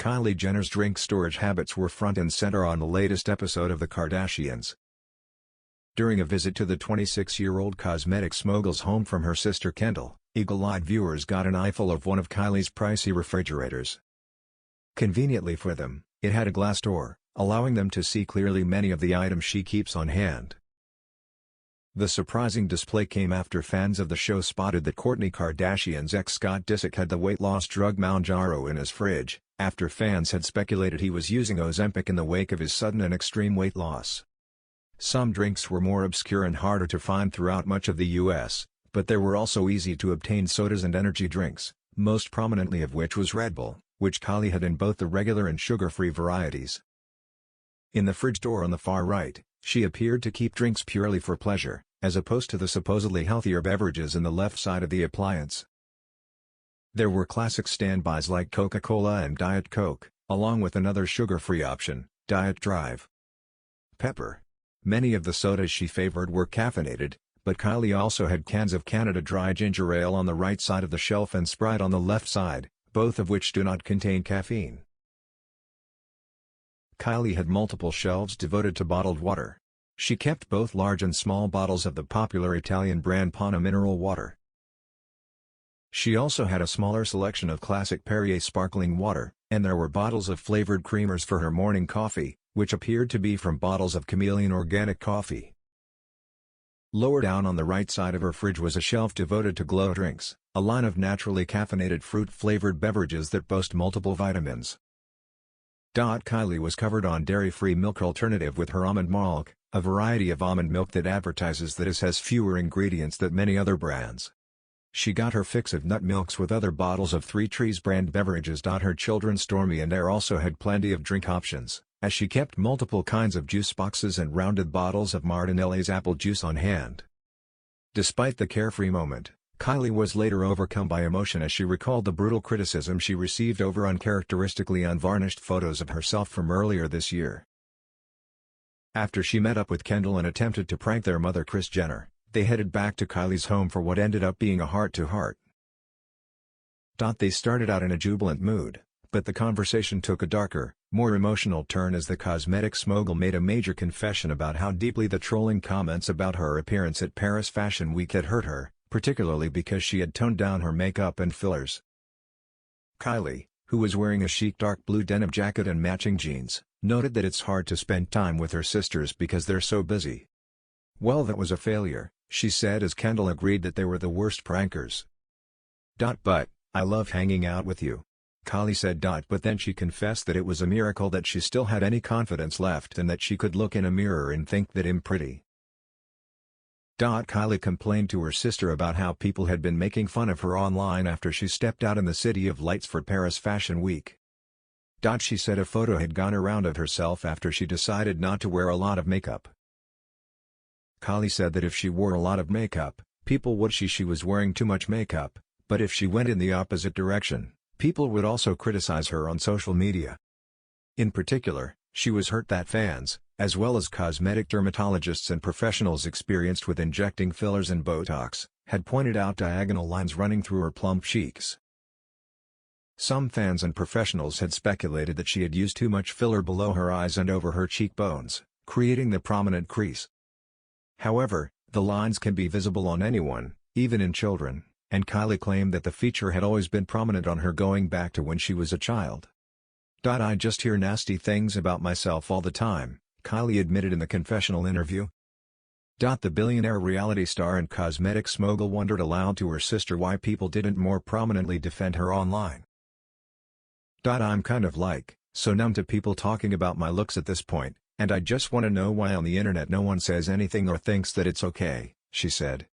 Kylie Jenner's drink storage habits were front and center on the latest episode of The Kardashians. During a visit to the 26-year-old cosmetics mogul's home from her sister Kendall, eagle-eyed viewers got an eyeful of one of Kylie's pricey refrigerators. Conveniently for them, it had a glass door, allowing them to see clearly many of the items she keeps on hand. The surprising display came after fans of the show spotted that Kourtney Kardashian's ex Scott Disick had the weight loss drug Mounjaro in his fridge, after fans had speculated he was using Ozempic in the wake of his sudden and extreme weight loss. Some drinks were more obscure and harder to find throughout much of the U.S., but there were also easy-to-obtain sodas and energy drinks, most prominently of which was Red Bull, which Kylie had in both the regular and sugar-free varieties. In the fridge door on the far right, she appeared to keep drinks purely for pleasure, as opposed to the supposedly healthier beverages in the left side of the appliance. There were classic standbys like Coca-Cola and Diet Coke, along with another sugar-free option, Diet Drive Pepper. Many of the sodas she favored were caffeinated, but Kylie also had cans of Canada Dry Ginger Ale on the right side of the shelf and Sprite on the left side, both of which do not contain caffeine. Kylie had multiple shelves devoted to bottled water. She kept both large and small bottles of the popular Italian brand Pana mineral water. She also had a smaller selection of classic Perrier sparkling water, and there were bottles of flavored creamers for her morning coffee, which appeared to be from bottles of Chameleon organic coffee. Lower down on the right side of her fridge was a shelf devoted to Glow drinks, a line of naturally caffeinated fruit-flavored beverages that boast multiple vitamins. Kylie was covered on dairy-free milk alternative with her almond milk, a variety of almond milk that advertises that it has fewer ingredients than many other brands. She got her fix of nut milks with other bottles of Three Trees brand beverages. Her children Stormy and Air also had plenty of drink options, as she kept multiple kinds of juice boxes and rounded bottles of Martinelli's apple juice on hand. Despite the carefree moment, Kylie was later overcome by emotion as she recalled the brutal criticism she received over uncharacteristically unvarnished photos of herself from earlier this year. After she met up with Kendall and attempted to prank their mother Kris Jenner, they headed back to Kylie's home for what ended up being a heart-to-heart. They started out in a jubilant mood, but the conversation took a darker, more emotional turn as the cosmetics mogul made a major confession about how deeply the trolling comments about her appearance at Paris Fashion Week had hurt her, particularly because she had toned down her makeup and fillers. Kylie, who was wearing a chic dark blue denim jacket and matching jeans, noted that it's hard to spend time with her sisters because they're so busy. "Well, that was a failure," she said as Kendall agreed that they were the worst prankers. "But, I love hanging out with you," Kylie said. But then she confessed that it was a miracle that she still had any confidence left and that she could look in a mirror and think that I'm pretty. Kylie complained to her sister about how people had been making fun of her online after she stepped out in the City of Lights for Paris Fashion Week. She said a photo had gone around of herself after she decided not to wear a lot of makeup. Kylie said that if she wore a lot of makeup, people would say she was wearing too much makeup, but if she went in the opposite direction, people would also criticize her on social media. In particular, she was hurt that fans, as well as cosmetic dermatologists and professionals experienced with injecting fillers and Botox, had pointed out diagonal lines running through her plump cheeks. Some fans and professionals had speculated that she had used too much filler below her eyes and over her cheekbones, creating the prominent crease. However, the lines can be visible on anyone, even in children, and Kylie claimed that the feature had always been prominent on her going back to when she was a child. "I just hear nasty things about myself all the time," Kylie admitted in the confessional interview. The billionaire reality star and cosmetics mogul wondered aloud to her sister why people didn't more prominently defend her online. "I'm kind of so numb to people talking about my looks at this point, and I just want to know why on the internet no one says anything or thinks that it's okay," she said.